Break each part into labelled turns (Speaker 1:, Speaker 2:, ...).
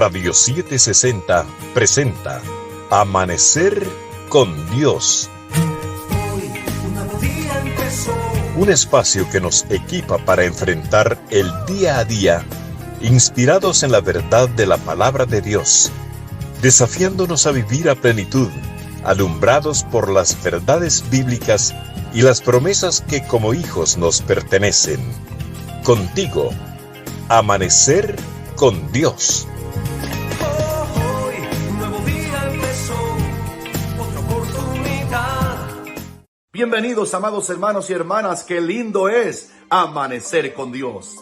Speaker 1: Radio 760 presenta Amanecer con Dios. Un espacio que nos equipa para enfrentar el día a día, inspirados en la verdad de la palabra de Dios, desafiándonos a vivir a plenitud, alumbrados por las verdades bíblicas y las promesas que como hijos nos pertenecen. Contigo, Amanecer con Dios.
Speaker 2: Bienvenidos, amados hermanos y hermanas, qué lindo es amanecer con Dios.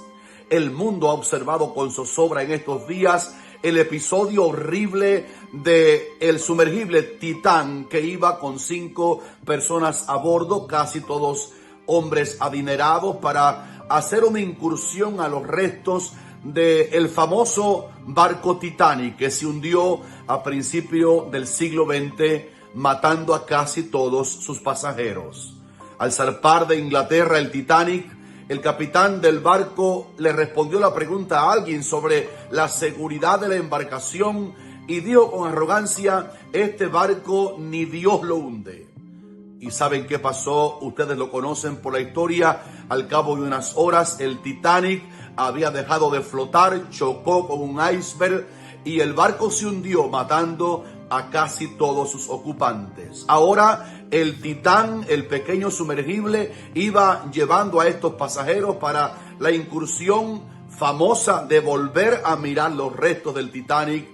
Speaker 2: El mundo ha observado con zozobra en estos días el episodio horrible de el sumergible Titán, que iba con 5 personas a bordo, casi todos hombres adinerados, para hacer una incursión a los restos del famoso barco Titanic, que se hundió a principios del siglo XX, matando a casi todos sus pasajeros. Al zarpar de Inglaterra el Titanic, el capitán del barco le respondió la pregunta a alguien sobre la seguridad de la embarcación y dijo con arrogancia: este barco ni Dios lo hunde. ¿Y saben qué pasó? Ustedes lo conocen por la historia. Al cabo de unas horas, el Titanic había dejado de flotar, chocó con un iceberg y el barco se hundió, matando a casi todos sus ocupantes. Ahora el Titán, el pequeño sumergible, iba llevando a estos pasajeros para la incursión famosa de volver a mirar los restos del Titanic,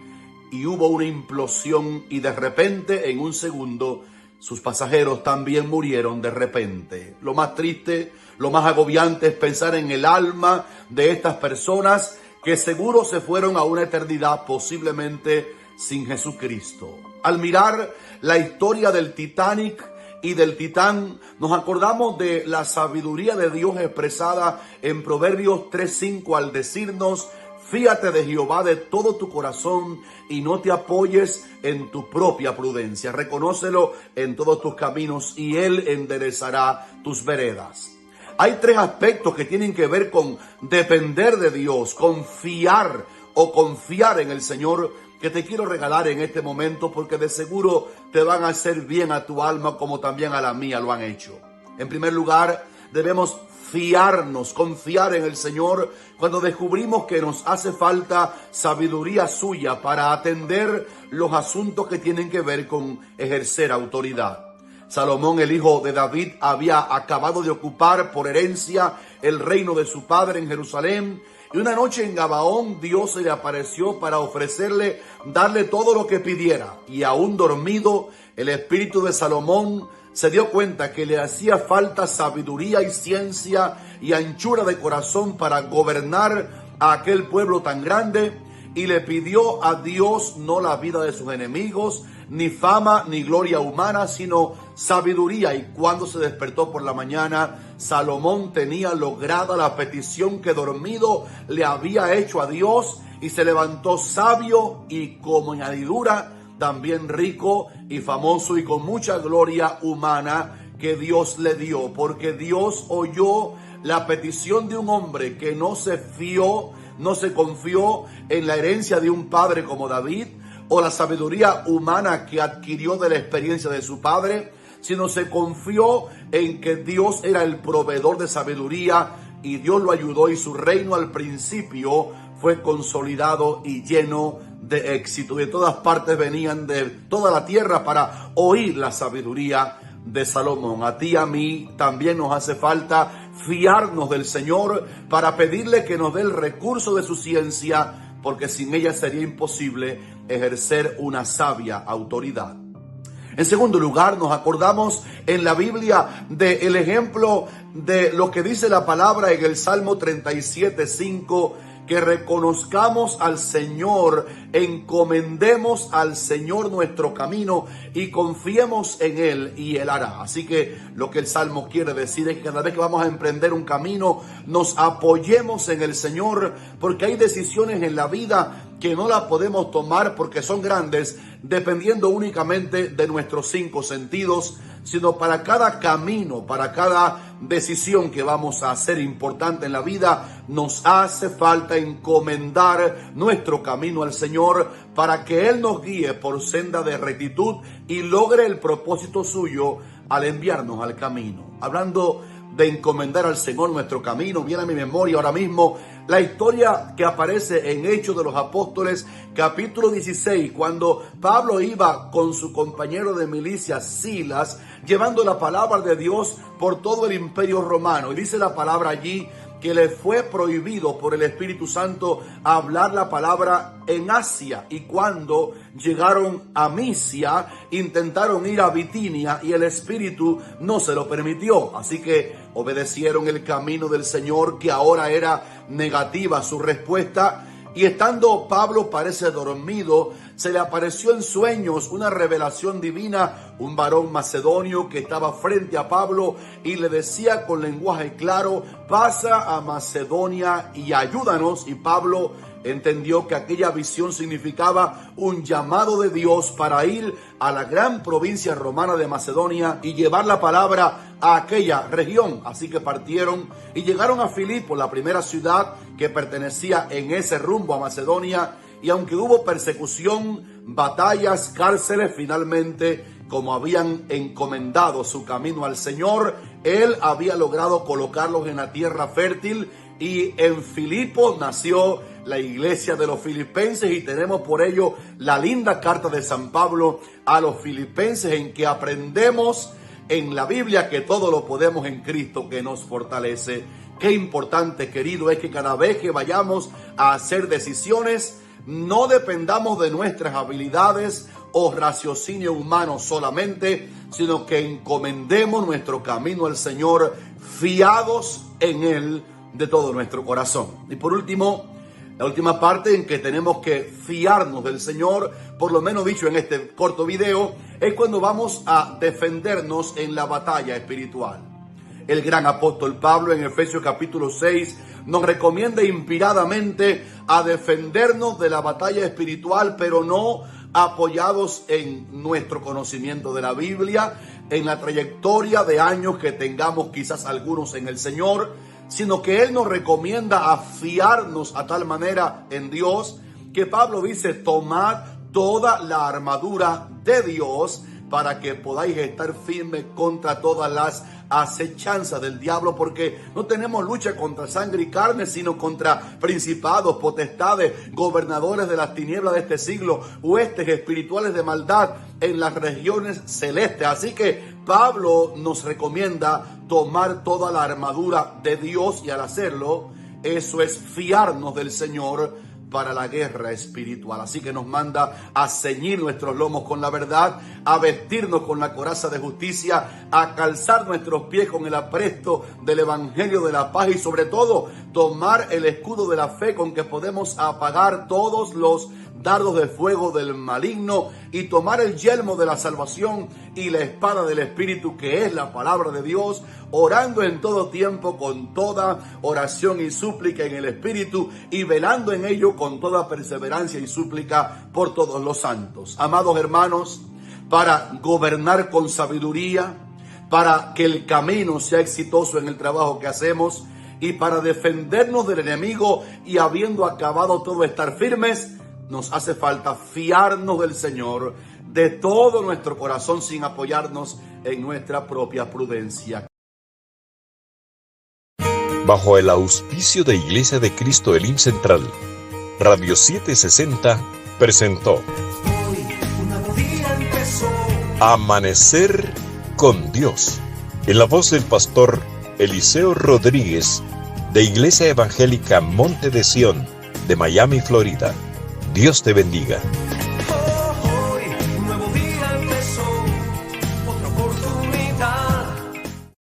Speaker 2: y hubo una implosión y de repente, en un segundo, sus pasajeros también murieron de repente. Lo más triste, lo más agobiante es pensar en el alma de estas personas que seguro se fueron a una eternidad posiblemente sin Jesucristo. Al mirar la historia del Titanic y del Titán, nos acordamos de la sabiduría de Dios expresada en Proverbios 3:5 al decirnos: fíate de Jehová de todo tu corazón y no te apoyes en tu propia prudencia. Reconócelo en todos tus caminos y Él enderezará tus veredas. Hay 3 aspectos que tienen que ver con depender de Dios, confiar en el Señor, que te quiero regalar en este momento, porque de seguro te van a hacer bien a tu alma como también a la mía lo han hecho. En primer lugar, debemos confiar en el Señor cuando descubrimos que nos hace falta sabiduría suya para atender los asuntos que tienen que ver con ejercer autoridad. Salomón, el hijo de David, había acabado de ocupar por herencia el reino de su padre en Jerusalén. Y una noche en Gabaón, Dios se le apareció para darle todo lo que pidiera. Y aún dormido, el espíritu de Salomón se dio cuenta que le hacía falta sabiduría y ciencia y anchura de corazón para gobernar a aquel pueblo tan grande. Y le pidió a Dios no la vida de sus enemigos, ni fama, ni gloria humana, sino sabiduría. Y cuando se despertó por la mañana, Salomón tenía lograda la petición que dormido le había hecho a Dios, y se levantó sabio y como añadidura también rico y famoso y con mucha gloria humana que Dios le dio, porque Dios oyó la petición de un hombre que no se confió en la herencia de un padre como David, o la sabiduría humana que adquirió de la experiencia de su padre, sino se confió en que Dios era el proveedor de sabiduría, y Dios lo ayudó, y su reino al principio fue consolidado y lleno de éxito. De todas partes venían de toda la tierra para oír la sabiduría de Salomón. A ti y a mí también nos hace falta fiarnos del Señor para pedirle que nos dé el recurso de su ciencia, porque sin ella sería imposible ejercer una sabia autoridad. En segundo lugar, nos acordamos en la Biblia del ejemplo de lo que dice la palabra en el Salmo 37:5, que reconozcamos al Señor, encomendemos al Señor nuestro camino y confiemos en Él y Él hará. Así que lo que el Salmo quiere decir es que cada vez que vamos a emprender un camino, nos apoyemos en el Señor, porque hay decisiones en la vida que no la podemos tomar porque son grandes, dependiendo únicamente de nuestros 5 sentidos, sino para cada camino, para cada decisión que vamos a hacer importante en la vida, nos hace falta encomendar nuestro camino al Señor para que Él nos guíe por senda de rectitud y logre el propósito suyo al enviarnos al camino. Hablando de encomendar al Señor nuestro camino, viene a mi memoria ahora mismo la historia que aparece en Hechos de los Apóstoles, capítulo 16, cuando Pablo iba con su compañero de milicia Silas, llevando la palabra de Dios por todo el imperio romano. Y dice la palabra allí que le fue prohibido por el Espíritu Santo hablar la palabra en Asia. Y cuando llegaron a Misia, intentaron ir a Bitinia y el Espíritu no se lo permitió. Así que obedecieron el camino del Señor, que ahora era negativa su respuesta. Y estando Pablo parece dormido, se le apareció en sueños una revelación divina, un varón macedonio que estaba frente a Pablo y le decía con lenguaje claro: pasa a Macedonia y ayúdanos. Y Pablo entendió que aquella visión significaba un llamado de Dios para ir a la gran provincia romana de Macedonia y llevar la palabra a aquella región. Así que partieron y llegaron a Filipo, la primera ciudad que pertenecía en ese rumbo a Macedonia. Y aunque hubo persecución, batallas, cárceles, finalmente, como habían encomendado su camino al Señor, Él había logrado colocarlos en la tierra fértil. Y en Filipo nació la iglesia de los filipenses, y tenemos por ello la linda carta de San Pablo a los filipenses, en que aprendemos en la Biblia que todo lo podemos en Cristo que nos fortalece. Qué importante, querido, es que cada vez que vayamos a hacer decisiones, no dependamos de nuestras habilidades o raciocinio humano solamente, sino que encomendemos nuestro camino al Señor, fiados en Él de todo nuestro corazón. Y por último, la última parte en que tenemos que fiarnos del Señor, por lo menos dicho en este corto video, es cuando vamos a defendernos en la batalla espiritual. El gran apóstol Pablo en Efesios capítulo 6 nos recomienda inspiradamente a defendernos de la batalla espiritual, pero no apoyados en nuestro conocimiento de la Biblia, en la trayectoria de años que tengamos quizás algunos en el Señor, sino que Él nos recomienda a fiarnos a tal manera en Dios que Pablo dice: tomad toda la armadura de Dios para que podáis estar firmes contra todas las acechanzas del diablo, porque no tenemos lucha contra sangre y carne, sino contra principados, potestades, gobernadores de las tinieblas de este siglo, huestes espirituales de maldad en las regiones celestes. Así que Pablo nos recomienda tomar toda la armadura de Dios, y al hacerlo, eso es fiarnos del Señor para la guerra espiritual. Así que nos manda a ceñir nuestros lomos con la verdad, a vestirnos con la coraza de justicia, a calzar nuestros pies con el apresto del evangelio de la paz, y sobre todo tomar el escudo de la fe con que podemos apagar todos los dardos de fuego del maligno, y tomar el yelmo de la salvación y la espada del Espíritu, que es la palabra de Dios, orando en todo tiempo con toda oración y súplica en el Espíritu, y velando en ello con toda perseverancia y súplica por todos los santos. Amados hermanos, para gobernar con sabiduría, para que el camino sea exitoso en el trabajo que hacemos, y para defendernos del enemigo y habiendo acabado todo estar firmes, nos hace falta fiarnos del Señor de todo nuestro corazón, sin apoyarnos en nuestra propia prudencia.
Speaker 1: Bajo el auspicio de Iglesia de Cristo Elim Central, Radio 760 presentó Amanecer con Dios, en la voz del pastor Eliseo Rodríguez, de Iglesia Evangélica Monte de Sión, de Miami, Florida. Dios te bendiga.